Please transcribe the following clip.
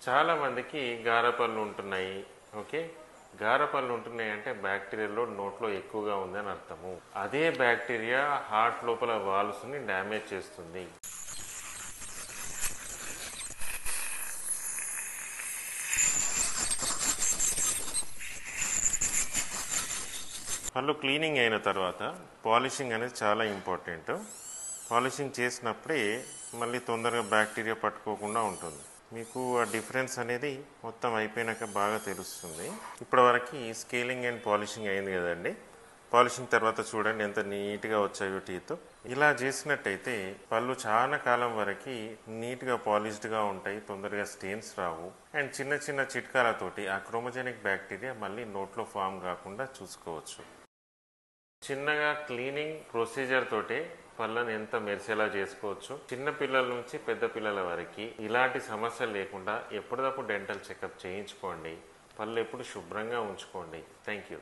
చాలా మందికి గారపళ్ళు ఉంటున్నాయి. ఓకే, గారపళ్ళు ఉంటున్నాయి అంటే బ్యాక్టీరియాలో నోట్లో ఎక్కువగా ఉందని అర్థము. అదే బ్యాక్టీరియా హార్ట్ లోపల వాల్వ్స్ని డ్యామేజ్ చేస్తుంది. పళ్ళు క్లీనింగ్ అయిన తర్వాత పాలిషింగ్ అనేది చాలా ఇంపార్టెంట్. పాలిషింగ్ చేసినప్పుడే మళ్ళీ తొందరగా బ్యాక్టీరియా పట్టుకోకుండా ఉంటుంది. మీకు ఆ డిఫరెన్స్ అనేది మొత్తం అయిపోయినాక బాగా తెలుస్తుంది. ఇప్పటివరకు స్కేలింగ్ అండ్ పాలిషింగ్ అయింది కదండి. పాలిషింగ్ తర్వాత చూడండి ఎంత నీట్గా వచ్చాయో టీత్. ఇలా చేసినట్టయితే పళ్ళు చాలా కాలం వరకు నీట్గా పాలిష్డ్గా ఉంటాయి, తొందరగా స్టెయిన్స్ రావు. అండ్ చిన్న చిన్న చిట్కాలతోటి ఆ క్రోమోజెనిక్ బ్యాక్టీరియా మళ్ళీ నోట్లో ఫామ్ కాకుండా చూసుకోవచ్చు. చిన్నగా క్లీనింగ్ ప్రొసీజర్ తోటే పళ్ళని ఎంత మెరిసేలా చేసుకోవచ్చు. చిన్న పిల్లల నుంచి పెద్ద పిల్లల వరకు ఇలాంటి సమస్యలు లేకుండా ఎప్పటికప్పుడు డెంటల్ చెకప్ చేయించుకోండి. పళ్ళు ఎప్పుడు శుభ్రంగా ఉంచుకోండి. Thank you.